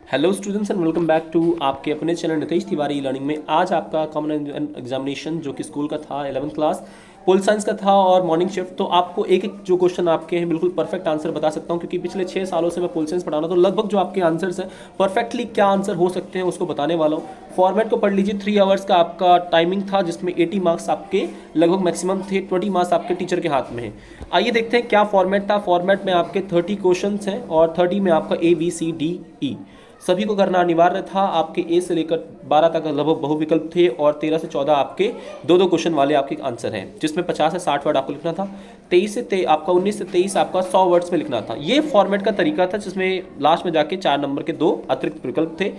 Hello students and welcome back to आपके अपने channel Nitesh Tiwari learning में। आज आपका कॉमन एग्जामिनेशन जो कि स्कूल का था 11th क्लास पोल साइंस का था और मॉर्निंग शिफ्ट। तो आपको एक एक जो क्वेश्चन आपके हैं बिल्कुल परफेक्ट आंसर बता सकता हूं, क्योंकि पिछले 6 सालों से मैं पोल साइंस पढ़ा रहा हूं। तो लगभग जो आपके आंसर्स हैं परफेक्टली क्या आंसर हो सकते हैं उसको बताने वाला हूँ। फॉर्मेट को पढ़ लीजिए। 3 आवर्स का आपका टाइमिंग था, जिसमें 80 मार्क्स आपके लगभग मैक्सिमम थे, 20 मार्क्स आपके टीचर के हाथ में है। आइए देखते हैं क्या फॉर्मेट था। फॉर्मेट में आपके 30 क्वेश्चन हैं और 30 में आपका ABCDE सभी को करना अनिवार्य था। आपके ए से लेकर 12 तक लगभग बहुविकल्प थे और 13 से 14 आपके दो दो क्वेश्चन वाले आपके आंसर हैं, जिसमें 50 से 60 वर्ड आपको लिखना था। 19 से 23 आपका 100 वर्ड्स में लिखना था। ये फॉर्मेट का तरीका था, जिसमें लास्ट में जाके 4 नंबर के 2 अतिरिक्त विकल्प थे।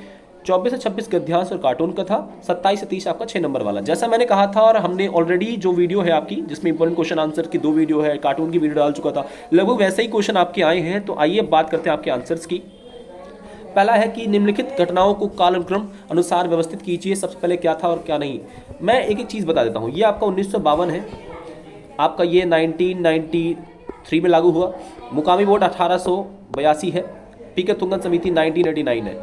24 से 26 गद्यांश और कार्टून का था। 27 से 30 आपका 6 नंबर वाला, जैसा मैंने कहा था। और हमने ऑलरेडी जो वीडियो है आपकी, जिसमें इंपॉर्टेंट क्वेश्चन आंसर की 2 वीडियो है, कार्टून की वीडियो डाल चुका था, लगभग वैसे ही क्वेश्चन आपके आए हैं। तो आइए बात करते हैं आपके आंसर्स की। पहला है कि निम्नलिखित घटनाओं को कालानुक्रम अनुसार व्यवस्थित कीजिए। सबसे पहले क्या था और क्या नहीं। मैं एक एक चीज़ बता देता हूँ। ये आपका 1952 है, आपका ये 1993 में लागू हुआ। मुकामी वोट 1882 है। पीके तुंगन समिति 1989 है।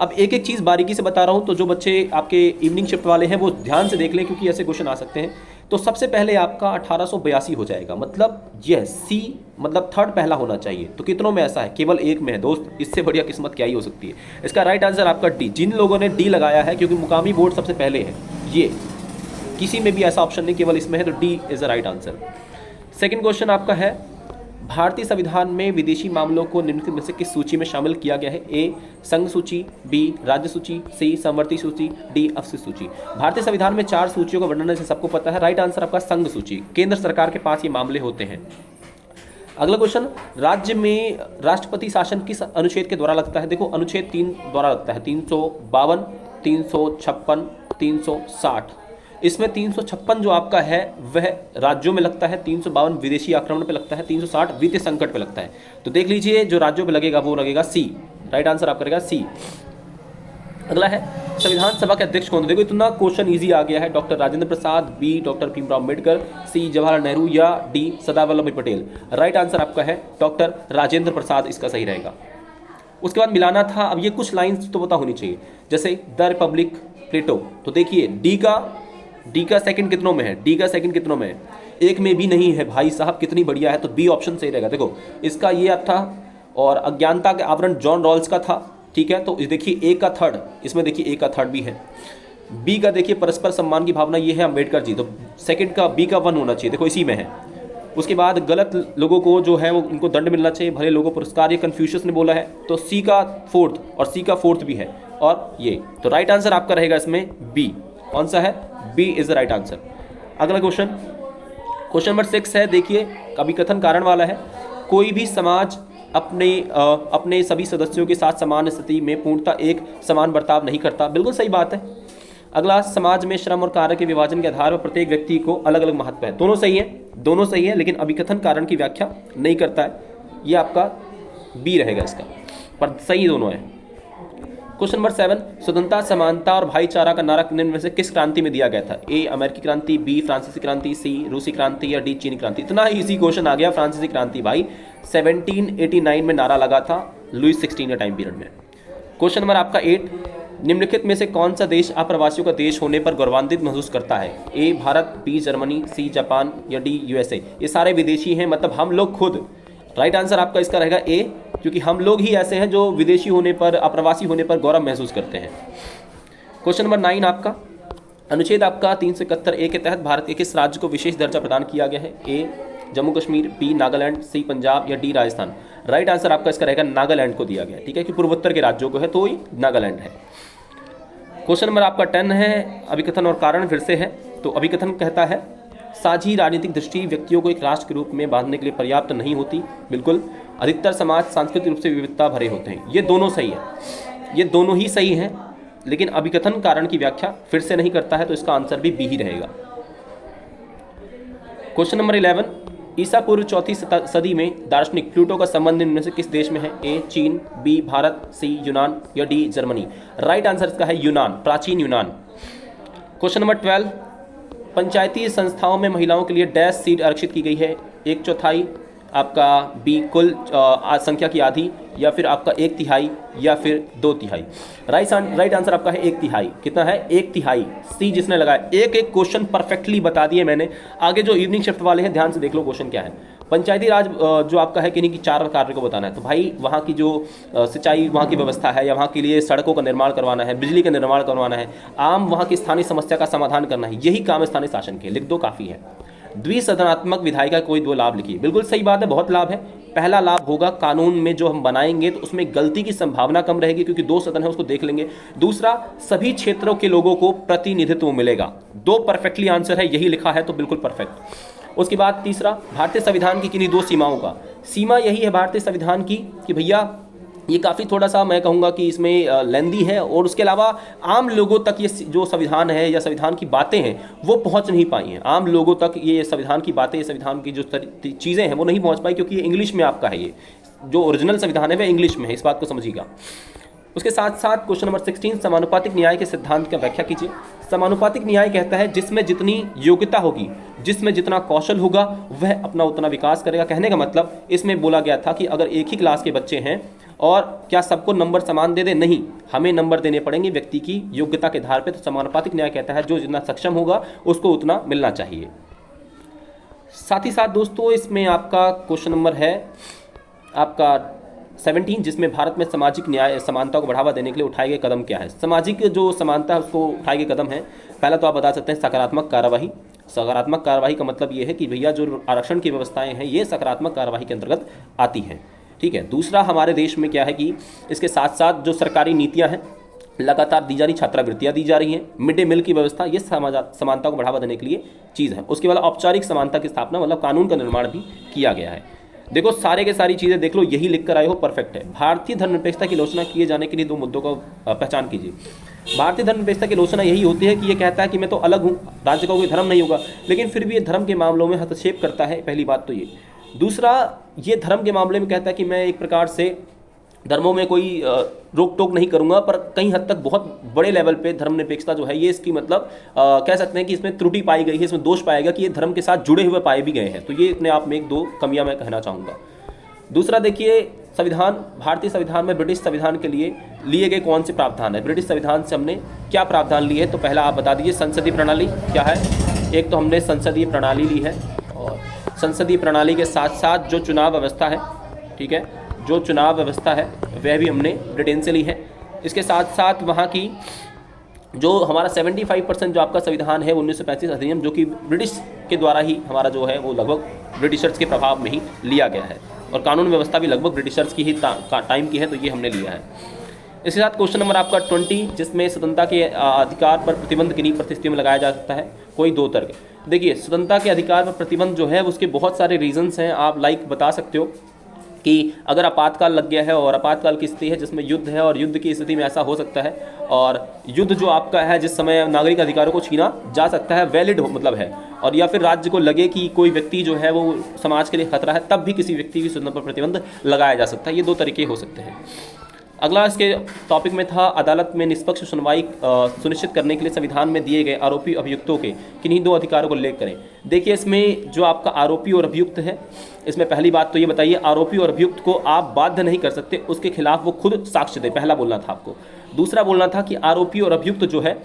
अब एक एक चीज़ बारीकी से बता रहा हूँ, तो जो बच्चे आपके इवनिंग शिफ्ट वाले हैं वो ध्यान से देख लें, क्योंकि ऐसे क्वेश्चन आ सकते हैं। तो सबसे पहले आपका 1882 हो जाएगा, मतलब यह सी मतलब थर्ड पहला होना चाहिए। तो कितनों में ऐसा है? केवल एक में है दोस्त। इससे बढ़िया किस्मत क्या ही हो सकती है। इसका राइट आंसर आपका डी। जिन लोगों ने डी लगाया है, क्योंकि मुकामी वोट सबसे पहले है, ये किसी में भी ऐसा ऑप्शन नहीं, केवल इसमें है, तो D is the right answer. Second question आपका है, भारतीय संविधान में विदेशी मामलों को निम्नलिखित में से किस सूची में शामिल किया गया है? ए संघ सूची, बी राज्य सूची, सी समवर्ती सूची, डी अवशिष्ट सूची। भारतीय संविधान में 4 सूचियों का वर्णन है, सबको पता है। राइट आंसर आपका संघ सूची। केंद्र सरकार के पास ये मामले होते हैं। अगला क्वेश्चन, राज्य में राष्ट्रपति शासन किस अनुच्छेद के द्वारा लगता है? देखो, अनुच्छेद 3 द्वारा लगता है। 352, 356, 360। इसमें 356 जो आपका है वह राज्यों में लगता है, 352 विदेशी आक्रमण पे लगता है, 360 वित्तीय संकट पे लगता है। तो देख लीजिए, जो राज्यों पे लगेगा वो लगेगा सी। राइट आंसर आपका रहेगा सी। अगला है, संविधान सभा के अध्यक्ष कौन? देखो, इतना क्वेश्चन इजी आ गया है। Doctor Rajendra Prasad, B doctor Bhimrao Ambedkar, सी जवाहरलाल नेहरू या डी सरदार वल्लभ भाई पटेल। राइट आंसर आपका है डॉक्टर राजेंद्र प्रसाद, इसका सही रहेगा। उसके बाद मिलाना था। अब ये कुछ लाइन्स तो पता होनी चाहिए, जैसे द रिपब्लिक, प्लेटो। तो देखिए, डी का सेकंड कितनों में है? डी का सेकंड कितनों में है? एक में भी नहीं है भाई साहब, कितनी बढ़िया है। तो बी ऑप्शन सही रहेगा। देखो, इसका ये था। और अज्ञानता के आवरण जॉन रॉल्स का था, ठीक है। तो देखिए, ए का थर्ड, इसमें देखिए ए का थर्ड भी है। बी का देखिए परस्पर सम्मान की भावना, ये है अम्बेडकर जी। तो सेकंड का बी का 1 होना चाहिए, देखो इसी में है। उसके बाद गलत लोगों को जो है वो उनको दंड मिलना चाहिए, भले लोगों पुरस्कार, ये कन्फ्यूशियस ने बोला है। तो सी का 4th और सी का 4th भी है। और ये तो राइट आंसर आपका रहेगा इसमें बी। कौन सा है? B is the right answer. अगला क्वेश्चन, क्वेश्चन नंबर 6 है। देखिए, अभिकथन कारण वाला है। कोई भी समाज अपने सभी सदस्यों के साथ समान स्थिति में पूर्णतः एक समान बर्ताव नहीं करता। बिल्कुल सही बात है। अगला, समाज में श्रम और कार्य के विभाजन के आधार पर प्रत्येक व्यक्ति को अलग अलग महत्व है। दोनों सही है, दोनों सही है, लेकिन अभिकथन कारण की व्याख्या नहीं करता है। ये आपका बी रहेगा इसका, पर सही दोनों है। क्वेश्चन नंबर 7, स्वतंत्रता, समानता और भाईचारा का नारा निम्न में से किस क्रांति में दिया गया था? ए अमेरिकी क्रांति, बी फ्रांसीसी क्रांति, सी रूसी क्रांति या डी चीनी क्रांति। इतना ही इसी क्वेश्चन आ गया। फ्रांसीसी क्रांति भाई 1789 में नारा लगा था, लुईस 16 के टाइम पीरियड में। क्वेश्चन नंबर आपका 8, निम्नलिखित में से कौन सा देश अप्रवासियों का देश होने पर गौरवान्वित महसूस करता है? A Bharat, B Germany, C Japan या डी USA। ये सारे विदेशी हैं, मतलब हम लोग खुद। राइट आंसर आपका इसका रहेगा ए, क्योंकि हम लोग ही ऐसे हैं जो विदेशी होने पर, अप्रवासी होने पर गौरव महसूस करते हैं। क्वेश्चन नंबर 9 आपका, अनुच्छेद आपका 371 ए के तहत भारत के किस राज्य को विशेष दर्जा प्रदान किया गया है? ए जम्मू कश्मीर, बी नागालैंड, सी पंजाब या डी राजस्थान। राइट आंसर आपका इसका रहेगा नागालैंड को दिया गया, ठीक है, कि पूर्वोत्तर के राज्यों को है, तो ये नागालैंड है। क्वेश्चन नंबर आपका 10 है, अभिकथन और कारण फिर से है। तो अभिकथन कहता है, साझी राजनीतिक दृष्टि व्यक्तियों को एक राष्ट्र के रूप में बांधने के लिए पर्याप्त नहीं होती। बिल्कुल। अधिकतर समाज सांस्कृतिक रूप से विविधता भरे होते हैं। ये दोनों सही है, ये दोनों ही सही हैं, लेकिन अभिकथन कारण की व्याख्या फिर से नहीं करता है, तो इसका आंसर भी बी ही रहेगा। क्वेश्चन नंबर 11, ईसा पूर्व 4वीं सदी में दार्शनिक प्लूटो का संबंध इनमें से किस देश में है? ए चीन, बी भारत, सी यूनान या डी जर्मनी। राइट आंसर इसका है यूनान, प्राचीन यूनान। क्वेश्चन नंबर 12, पंचायती संस्थाओं में महिलाओं के लिए डैश सीट आरक्षित की गई है? 1/4, आपका बी कुल संख्या की आधी, या फिर आपका 1/3 या फिर 2/3? राइट आंसर आपका है 1/3। कितना है? 1/3। सी जिसने लगाया। एक एक क्वेश्चन परफेक्टली बता दिए मैंने। आगे जो इवनिंग शिफ्ट वाले हैं ध्यान से देख लो क्वेश्चन क्या है। पंचायती राज जो आपका है किन्हीं की 4 कार्य को बताना है, तो भाई वहाँ की जो सिंचाई वहाँ की व्यवस्था है, या वहाँ के लिए सड़कों का निर्माण करवाना है, बिजली का निर्माण करवाना है, आम वहाँ की स्थानीय समस्या का समाधान करना है, यही काम है स्थानीय शासन के। लिख दो, काफ़ी है। द्विसदनात्मक विधायिका कोई 2 लाभ लिखिए। बिल्कुल सही बात है, बहुत लाभ है। पहला लाभ होगा कानून में जो हम बनाएंगे तो उसमें गलती की संभावना कम रहेगी, क्योंकि 2 सदन है, उसको देख लेंगे। दूसरा, सभी क्षेत्रों के लोगों को प्रतिनिधित्व मिलेगा। 2 परफेक्टली आंसर है, यही लिखा है तो बिल्कुल परफेक्ट। उसके बाद तीसरा, भारतीय संविधान की किन्हीं 2 सीमाओं का। सीमा यही है भारतीय संविधान की कि भैया ये काफ़ी थोड़ा सा मैं कहूँगा कि इसमें लेंदी है, और उसके अलावा आम लोगों तक ये जो संविधान है या संविधान की बातें हैं वो पहुँच नहीं पाई हैं। आम लोगों तक ये संविधान की बातें, संविधान की जो चीज़ें हैं वो नहीं पहुँच पाई, क्योंकि ये इंग्लिश में आपका है। ये जो ओरिजिनल संविधान है वह इंग्लिश में है, इस बात को समझिएगा। उसके साथ साथ क्वेश्चन नंबर 16, समानुपातिक न्याय के सिद्धांत का व्याख्या कीजिए। समानुपातिक न्याय कहता है जिसमें जितनी योग्यता होगी, जिसमें जितना कौशल होगा, वह अपना उतना विकास करेगा। कहने का मतलब इसमें बोला गया था कि अगर एक ही क्लास के बच्चे हैं और क्या सबको नंबर समान दे दे? नहीं, हमें नंबर देने पड़ेंगे व्यक्ति की योग्यता के आधार पर। तो समानुपातिक न्याय कहता है जो जितना सक्षम होगा उसको उतना मिलना चाहिए। साथ ही साथ दोस्तों इसमें आपका क्वेश्चन नंबर है आपका 17, जिसमें भारत में सामाजिक न्याय समानता को बढ़ावा देने के लिए उठाए गए कदम क्या है। सामाजिक जो समानता है उसको उठाए गए कदम है। पहला तो आप बता सकते हैं सकारात्मक कार्यवाही। सकारात्मक कार्यवाही का मतलब ये है कि भैया जो आरक्षण की व्यवस्थाएं हैं ये सकारात्मक कार्यवाही के अंतर्गत आती हैं, ठीक है। दूसरा, हमारे देश में क्या है कि इसके साथ साथ जो सरकारी नीतियाँ हैं लगातार दी जा रही, छात्रवृत्तियाँ दी जा रही हैं, मिड डे मील की व्यवस्था, ये समानता को बढ़ावा देने के लिए चीज़ है। उसके बाद औपचारिक समानता की स्थापना, मतलब कानून का निर्माण भी किया गया है। देखो सारे के सारी चीज़ें देख लो, यही लिख कर आए हो, परफेक्ट है। भारतीय धर्मनिरपेक्षता की आलोचना किए जाने के लिए 2 मुद्दों का पहचान कीजिए। भारतीय धर्मनिरपेक्षता की आलोचना यही होती है कि ये कहता है कि मैं तो अलग हूँ, राज्य का कोई धर्म नहीं होगा, लेकिन फिर भी ये धर्म के मामलों में हस्तक्षेप करता है। पहली बात तो ये। दूसरा, ये धर्म के मामले में कहता है कि मैं एक प्रकार से धर्मों में कोई रोक टोक नहीं करूंगा, पर कहीं हद तक बहुत बड़े लेवल पे धर्मनिरपेक्षता जो है ये इसकी मतलब कह सकते हैं कि इसमें त्रुटि पाई गई है, इसमें दोष पाया गया कि ये धर्म के साथ जुड़े हुए पाए भी गए हैं। तो ये अपने आप में 1-2 कमियां मैं कहना चाहूँगा। दूसरा देखिए, संविधान, भारतीय संविधान में ब्रिटिश संविधान के लिए लिए गए कौन से प्रावधान है। ब्रिटिश संविधान से हमने क्या प्रावधान लिए है, तो पहला आप बता दीजिए। संसदीय प्रणाली क्या है? एक तो हमने संसदीय प्रणाली ली है, और संसदीय प्रणाली के साथ साथ जो चुनाव व्यवस्था है, ठीक है, जो चुनाव व्यवस्था है वह भी हमने ब्रिटेन से ली है। इसके साथ साथ वहाँ की जो हमारा 75% जो आपका संविधान है 1935 अधिनियम, जो कि ब्रिटिश के द्वारा ही हमारा जो है वो लगभग ब्रिटिशर्स के प्रभाव में ही लिया गया है, और कानून व्यवस्था भी लगभग ब्रिटिशर्स की ही टाइम की है, तो ये हमने लिया है। इसके साथ क्वेश्चन नंबर आपका 20, जिसमें स्वतंत्रता के अधिकार पर प्रतिबंध किन्हीं परिस्थितियों में लगाया जा सकता है। कोई 2 तर्क। देखिए, स्वतंत्रता के अधिकार पर प्रतिबंध जो है उसके बहुत सारे रीजंस हैं। आप बता सकते हो कि अगर आपातकाल लग गया है, और आपातकाल की स्थिति है जिसमें युद्ध है, और युद्ध की स्थिति में ऐसा हो सकता है, और युद्ध जो आपका है जिस समय नागरिक अधिकारों को छीना जा सकता है, वैलिड मतलब है, और या फिर राज्य को लगे कि कोई व्यक्ति जो है वो समाज के लिए खतरा है, तब भी किसी व्यक्ति की स्वतंत्रता पर प्रतिबंध लगाया जा सकता है। ये 2 तरीके हो सकते हैं। अगला इसके टॉपिक में था अदालत में निष्पक्ष सुनवाई सुनिश्चित करने के लिए संविधान में दिए गए आरोपी अभियुक्तों के किन्हीं 2 अधिकारों को उल्लेख करें। देखिए, इसमें जो आपका आरोपी और अभियुक्त है, इसमें पहली बात तो ये बताइए, आरोपी और अभियुक्त को आप बाध्य नहीं कर सकते, उसके खिलाफ वो खुद साक्ष्य दे, पहला बोलना था आपको। दूसरा बोलना था कि आरोपी और अभियुक्त जो है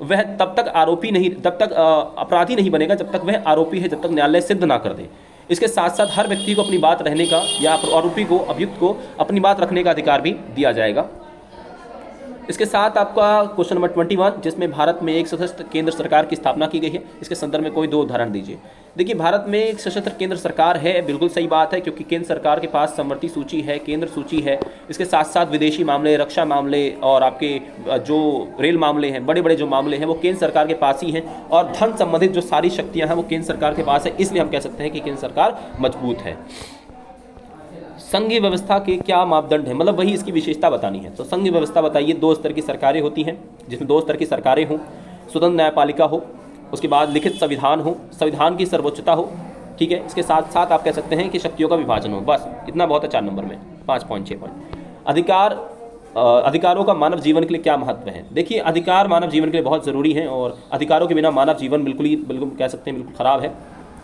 वह तब तक अपराधी नहीं बनेगा जब तक वह आरोपी है, जब तक न्यायालय सिद्ध ना कर दे। इसके साथ साथ हर व्यक्ति को अपनी बात रहने का, या आरोपी को, अभियुक्त को अपनी बात रखने का अधिकार भी दिया जाएगा। इसके साथ आपका क्वेश्चन नंबर 21, जिसमें भारत में एक सशस्त्र केंद्र सरकार की स्थापना की गई है, इसके संदर्भ में कोई 2 उदाहरण दीजिए। देखिए, भारत में एक सशस्त्र केंद्र सरकार है, बिल्कुल सही बात है, क्योंकि केंद्र सरकार के पास समवर्ती सूची है, केंद्र सूची है। इसके साथ साथ विदेशी मामले, रक्षा मामले, और आपके जो रेल मामले हैं, बड़े बड़े जो मामले हैं वो केंद्र सरकार के पास ही हैं, और धन संबंधित जो सारी शक्तियाँ हैं वो केंद्र सरकार के पास है। इसलिए हम कह सकते हैं कि केंद्र सरकार मजबूत है। संघीय व्यवस्था के क्या मापदंड है, मतलब वही इसकी विशेषता बतानी है। तो संघीय व्यवस्था बताइए, 2 स्तर की सरकारें होती हैं, जिसमें 2 स्तर की सरकारें हों, स्वतंत्र न्यायपालिका हो, उसके बाद लिखित संविधान हो, संविधान की सर्वोच्चता हो, ठीक है। इसके साथ साथ आप कह सकते हैं कि शक्तियों का विभाजन हो। बस इतना बहुत है 4 नंबर में, 5.6 पॉइंट। अधिकारों का मानव जीवन के लिए क्या महत्व है। देखिए, अधिकार मानव जीवन के लिए बहुत ज़रूरी है, और अधिकारों के बिना मानव जीवन बिल्कुल कह सकते हैं बिल्कुल ख़राब है।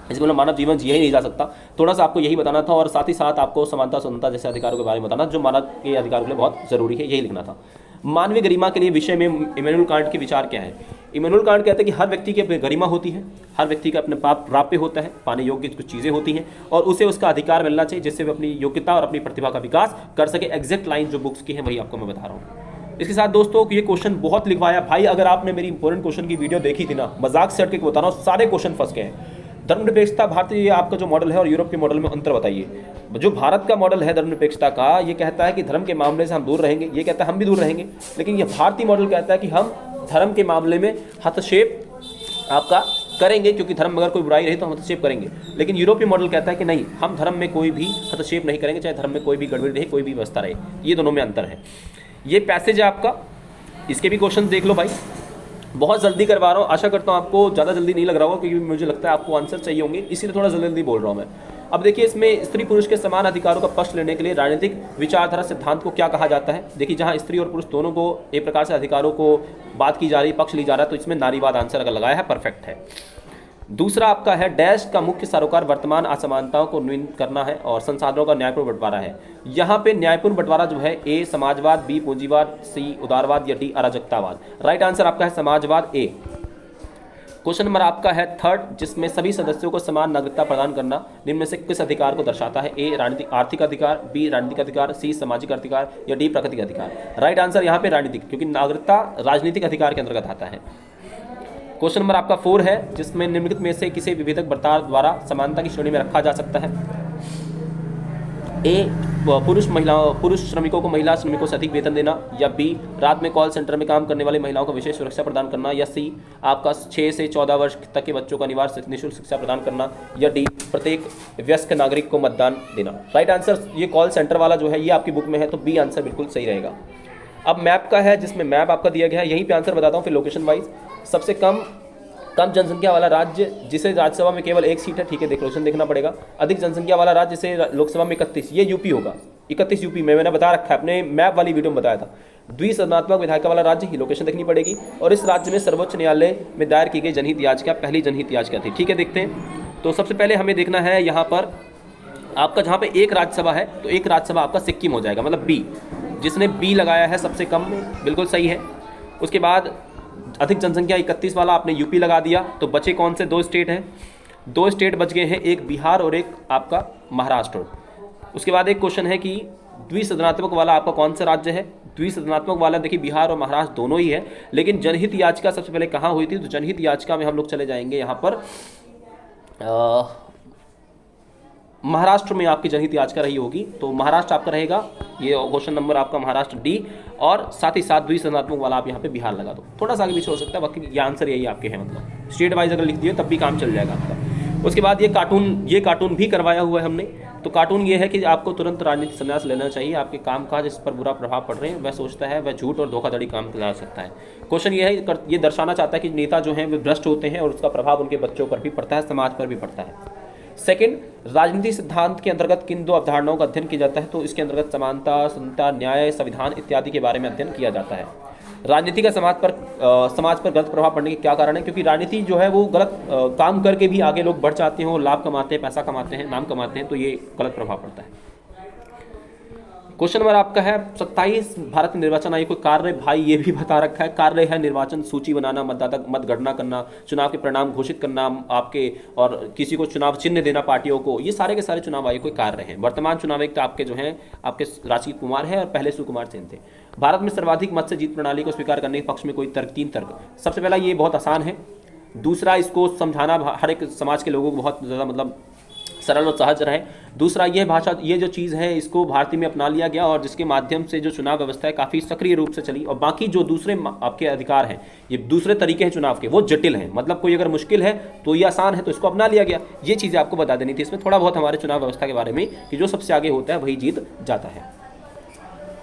इसके मतलब मानव जीवन जिया ही नहीं जा सकता। थोड़ा सा आपको यही बताना था और साथ ही साथ आपको समानता स्वतंत्रता जैसे अधिकारों के बारे में बताना जो मानव के अधिकारों के लिए बहुत जरूरी है, यही लिखना था। मानवीय गरिमा के लिए विषय में इमैनुअल कांट के विचार क्या है? इमैनुअल कांट कहते हैं कि हर व्यक्ति की अपनी गरिमा होती है, हर व्यक्ति का अपने पाप प्राप्य होता है, पाने योग्य कुछ चीज़ें होती हैं और उसे उसका अधिकार मिलना चाहिए जिससे वो अपनी योग्यता और अपनी प्रतिभा का विकास कर सके। एग्जैक्ट लाइन जो बुक्स की है वही आपको मैं बता रहा हूँ। इसके साथ दोस्तों ये क्वेश्चन बहुत लिखवाया भाई, अगर आपने मेरी इंपॉर्टेंट क्वेश्चन की वीडियो देखी थी ना, मजाक से हट के बता रहा हूँ, सारे क्वेश्चन फंस गए हैं। धर्मनिरपेक्षता भारतीय आपका जो मॉडल है और यूरोप के मॉडल में अंतर बताइए। जो भारत का मॉडल है धर्मनिरपेक्षता का, ये कहता है कि धर्म के मामले से हम दूर रहेंगे, ये कहता है हम भी दूर रहेंगे, लेकिन ये भारतीय मॉडल कहता है कि हम धर्म के मामले में हस्तक्षेप आपका करेंगे, क्योंकि धर्म में अगर कोई बुराई रही तो हम हस्तक्षेप करेंगे। लेकिन यूरोपीय मॉडल कहता है कि नहीं, हम धर्म में कोई भी हस्तक्षेप नहीं करेंगे, चाहे धर्म में कोई भी गड़बड़ी रहे, कोई भी व्यवस्था रहे। ये दोनों में अंतर है। ये पैसेज है आपका, इसके भी क्वेश्चन देख लो भाई। बहुत जल्दी करवा रहा हूँ, आशा करता हूँ आपको ज़्यादा जल्दी नहीं लग रहा होगा, क्योंकि मुझे लगता है आपको आंसर चाहिए होंगे, इसीलिए थोड़ा जल्दी जल्दी बोल रहा हूँ मैं। अब देखिए इसमें स्त्री पुरुष के समान अधिकारों का पक्ष लेने के लिए राजनीतिक विचारधारा सिद्धांत को क्या कहा जाता है? देखिए जहाँ स्त्री और पुरुष दोनों को एक प्रकार से अधिकारों को बात की जा रही, पक्ष ली जा रहा है, तो इसमें नारीवाद आंसर अगर लगाया है परफेक्ट है। दूसरा आपका है डैश का मुख्य सरोकार वर्तमान असमानताओं को न्यून करना है और संसाधनों का न्यायपूर्ण बंटवारा है। यहाँ पे न्यायपूर्ण बंटवारा जो है ए समाजवाद, बी पूंजीवाद, सी उदारवाद या डी अराजकतावाद। राइट आंसर आपका है समाजवाद ए। क्वेश्चन नंबर आपका है थर्ड, जिसमें सभी सदस्यों को समान नागरिकता प्रदान करना निम्न में से किस अधिकार को दर्शाता है? ए राजनीतिक आर्थिक अधिकार, बी राजनीतिक अधिकार, सी सामाजिक अधिकार या डी प्राकृतिक अधिकार। राइट आंसर यहाँ पे राजनीतिक, क्योंकि नागरिकता राजनीतिक अधिकार के अंतर्गत आता है। क्वेश्चन नंबर आपका 4 है, जिसमें निम्नलिखित में से किसी विभेदक बर्ताव द्वारा समानता की श्रेणी में रखा जा सकता है? ए पुरुष श्रमिकों को महिला श्रमिकों से अधिक वेतन देना, या बी रात में कॉल सेंटर में काम करने वाली महिलाओं को विशेष सुरक्षा प्रदान करना, या सी आपका 6 से 14 वर्ष तक के बच्चों को अनिवार्य निःशुल्क शिक्षा प्रदान करना, या डी प्रत्येक वयस्क नागरिक को मतदान देना। राइट आंसर ये कॉल सेंटर वाला जो है ये आपकी बुक में है, तो बी आंसर बिल्कुल सही रहेगा। अब मैप का है, जिसमें मैप आपका दिया गया है, यहीं पे आंसर बताता हूँ फिर लोकेशन वाइज। सबसे कम जनसंख्या वाला राज्य जिसे राज्यसभा में केवल 1 सीट है, ठीक है, लोकेशन देखना पड़ेगा। अधिक जनसंख्या वाला राज्य जिसे लोकसभा में 31, ये यूपी होगा। 31 यूपी में मैंने बता रखा है, अपने मैप वाली वीडियो में बताया था। द्विसदनात्मक विधायिका वाला राज्य ही लोकेशन देखनी पड़ेगी। और इस राज्य में सर्वोच्च न्यायालय में दायर की गई जनहित याचिका पहली जनहित याचिका थी, ठीक है। देखते हैं, तो सबसे पहले हमें देखना है यहाँ पर आपका जहाँ पे एक राज्यसभा है, तो एक राज्यसभा आपका सिक्किम हो जाएगा, मतलब बी, जिसने बी लगाया है सबसे कम में, बिल्कुल सही है। उसके बाद अधिक जनसंख्या 31 वाला आपने यूपी लगा दिया, तो बचे कौन से 2 स्टेट हैं? 2 स्टेट बच गए हैं, एक बिहार और एक आपका महाराष्ट्र। उसके बाद एक क्वेश्चन है कि द्विसदनात्मक वाला आपका कौन सा राज्य है? द्विसदनात्मक वाला देखिए बिहार और महाराष्ट्र दोनों ही है, लेकिन जनहित याचिका सबसे पहले कहाँ हुई थी? तो जनहित याचिका में हम लोग चले जाएंगे यहाँ पर महाराष्ट्र में आपकी जनहित याचिका रही होगी, तो महाराष्ट्र आपका रहेगा। ये क्वेश्चन नंबर आपका महाराष्ट्र डी, और साथ ही साथ द्विसदनात्मक वाला आप यहाँ पे बिहार लगा दो, थोड़ा सा आगे पीछे हो सकता है, बाकी ये आंसर यही आपके हैं, मतलब स्टेट वाइज अगर लिख दिए तब भी काम चल जाएगा आपका। उसके बाद ये कार्टून भी करवाया हुआ है हमने। तो कार्टून ये है कि आपको तुरंत राजनीतिक संन्यास लेना चाहिए, आपके काम काज इस पर बुरा प्रभाव पड़ रहे हैं, वह सोचता है वह झूठ और धोखाधड़ी काम ला सकता है। क्वेश्चन ये है, ये दर्शाना चाहता है कि नेता जो हैं वे भ्रष्ट होते हैं और उसका प्रभाव उनके बच्चों पर भी पड़ता है, समाज पर भी पड़ता है। सेकंड, राजनीति सिद्धांत के अंतर्गत किन 2 अवधारणाओं का अध्ययन किया जाता है? तो इसके अंतर्गत समानता, स्वतंत्रता, न्याय, संविधान इत्यादि के बारे में अध्ययन किया जाता है। राजनीति का समाज पर गलत प्रभाव पड़ने के क्या कारण है? क्योंकि राजनीति जो है वो गलत काम करके भी आगे लोग बढ़ जाते हैं, लाभ कमाते हैं, पैसा कमाते हैं, नाम कमाते हैं, तो ये गलत प्रभाव पड़ता है। क्वेश्चन नंबर आपका है 27, भारत निर्वाचन आयोग को कार्य, भाई ये भी बता रखा है, कार्य है निर्वाचन सूची बनाना, मतदाता मतगणना करना, चुनाव के परिणाम घोषित करना आपके, और किसी को चुनाव चिन्ह देना पार्टियों को, ये सारे के सारे चुनाव आयोग के कार्य हैं। वर्तमान चुनाव आयुक्त आपके जो हैं आपके राजीव कुमार है, और पहले सुकुमार सेन थे। भारत में सर्वाधिक मत से जीत प्रणाली को स्वीकार करने के पक्ष में कोई 3 तर्क। सबसे पहला ये बहुत आसान है, दूसरा इसको समझाना हर एक समाज के लोगों को बहुत ज़्यादा मतलब सरल और सहज रहे। दूसरा ये भाषा, ये जो चीज़ है इसको भारतीय में अपना लिया गया, और जिसके माध्यम से जो चुनाव व्यवस्था है काफ़ी सक्रिय रूप से चली। और बाकी जो दूसरे आपके अधिकार हैं, ये दूसरे तरीके हैं चुनाव के, वो जटिल हैं, मतलब कोई अगर मुश्किल है तो ये आसान है, तो इसको अपना लिया गया। ये चीज़ें आपको बता देनी थी इसमें थोड़ा बहुत हमारे चुनाव व्यवस्था के बारे में, कि जो सबसे आगे होता है वही जीत जाता है।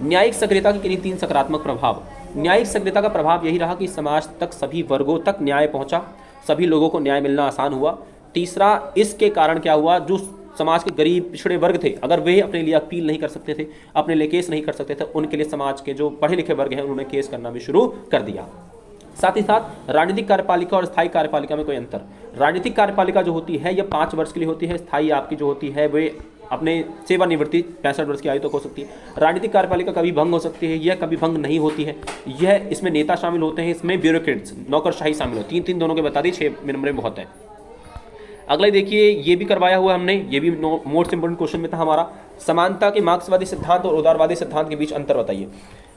न्यायिक सक्रियता के किन्हीं 3 सकारात्मक प्रभाव। न्यायिक सक्रियता का प्रभाव यही रहा कि समाज तक सभी वर्गों तक न्याय पहुंचा, सभी लोगों को न्याय मिलना आसान हुआ। तीसरा, इसके कारण क्या हुआ, जो समाज के गरीब पिछड़े वर्ग थे, अगर वे अपने लिए अपील नहीं कर सकते थे, अपने लिए केस नहीं कर सकते थे, उनके लिए समाज के जो पढ़े लिखे वर्ग हैं उन्होंने केस करना भी शुरू कर दिया। साथ ही साथ राजनीतिक कार्यपालिका और स्थायी कार्यपालिका में कोई अंतर। राजनीतिक कार्यपालिका जो होती है यह 5 वर्ष के लिए होती है, स्थायी आपकी जो होती है वे अपने सेवानिवृत्ति 65 वर्ष की आयु तक हो सकती है। राजनीतिक कार्यपालिका कभी भंग हो सकती है, यह कभी भंग नहीं होती है। यह इसमें नेता शामिल होते हैं, इसमें ब्यूरोक्रेट्स नौकरशाही शामिल होती है। 3 दोनों के बता दी, 6 नंबर में बहुत है। अगले देखिए, ये भी करवाया हुआ हमने, ये भी मोस्ट इंपोर्टेंट क्वेश्चन में था हमारा। समानता के मार्क्सवादी सिद्धांत और उदारवादी सिद्धांत के बीच अंतर बताइए।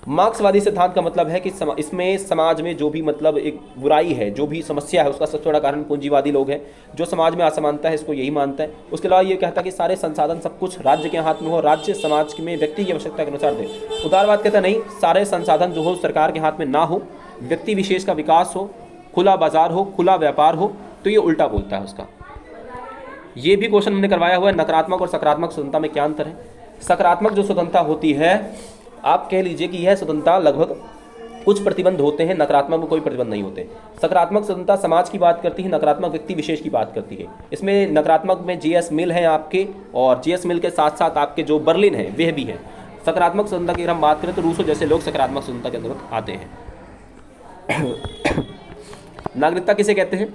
मार्क्सवादी सिद्धांत का मतलब है कि इसमें समाज में जो भी मतलब एक बुराई है, जो भी समस्या है, उसका सबसे बड़ा कारण पूंजीवादी लोग हैं। जो समाज में असमानता है इसको यही मानता है। उसके अलावा ये कहता है कि सारे संसाधन सब कुछ राज्य के हाथ में हो, राज्य समाज में व्यक्ति की आवश्यकता के अनुसार दे। उदारवाद कहता नहीं, सारे संसाधन जो हो सरकार के हाथ में ना हो, व्यक्ति विशेष का विकास हो, खुला बाजार हो, खुला व्यापार हो। तो ये उल्टा बोलता है उसका। ये भी क्वेश्चन हमने करवाया हुआ है। नकारात्मक और सकारात्मक स्वतंत्रता में क्या अंतर है। सकारात्मक जो स्वतंत्रता होती है, आप कह लीजिए कि यह स्वतंत्रता लगभग कुछ प्रतिबंध होते हैं, नकारात्मक में कोई प्रतिबंध नहीं होते। सकारात्मक स्वतंत्रता समाज की बात करती है, नकारात्मक व्यक्ति विशेष की बात करती है। इसमें नकारात्मक में जीएस मिल है आपके, और जीएस मिल के साथ साथ आपके जो बर्लिन है वह भी है। सकारात्मक स्वतंत्रता की अगर हम बात करें तो रूसो जैसे लोग सकारात्मक स्वतंत्रता के अंतर्गत आते हैं। नागरिकता किसे कहते हैं।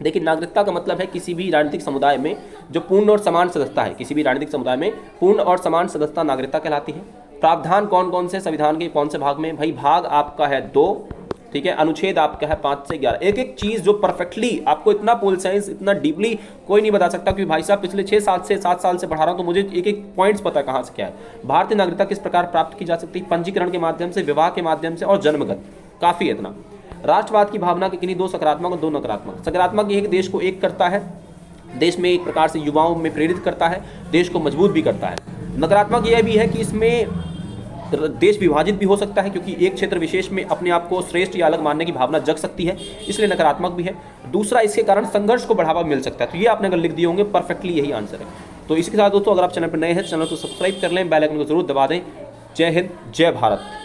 देखिए, नागरिकता का मतलब है किसी भी राजनीतिक समुदाय में जो पूर्ण और समान सदस्यता है, किसी भी राजनीतिक समुदाय में पूर्ण और समान सदस्यता नागरिकता कहलाती है। प्रावधान कौन कौन से संविधान के कौन से भाग में, भाई भाग आपका है 2, ठीक है, अनुच्छेद आपका है 5 से 11। एक एक चीज़ जो परफेक्टली आपको इतना पोल साइंस इतना डीपली कोई नहीं बता सकता, क्योंकि भाई साहब पिछले 6 साल से 7 साल से पढ़ा रहा हूँ, तो मुझे एक एक पॉइंट्स पता है कहाँ से क्या है। भारतीय नागरिकता किस प्रकार प्राप्त की जा सकती है, पंजीकरण के माध्यम से, विवाह के माध्यम से और जन्मगत, काफ़ी है इतना। राष्ट्रवाद की भावना के किन्हीं 2 सकारात्मक और 2 नकारात्मक। सकारात्मक ये देश को एक करता है, देश में एक प्रकार से युवाओं में प्रेरित करता है, देश को मजबूत भी करता है। नकारात्मक यह भी है कि इसमें देश विभाजित भी हो सकता है, क्योंकि एक क्षेत्र विशेष में अपने आप को श्रेष्ठ या अलग मानने की भावना जग सकती है, इसलिए नकारात्मक भी है। दूसरा, इसके कारण संघर्ष को बढ़ावा मिल सकता है। तो ये आपने अगर लिख दिए होंगे, परफेक्टली यही आंसर है। तो इसके साथ दोस्तों, अगर आप चैनल पर नए हैं, चैनल को सब्सक्राइब कर लें, बेल आइकन को जरूर दबा दें। जय हिंद, जय भारत।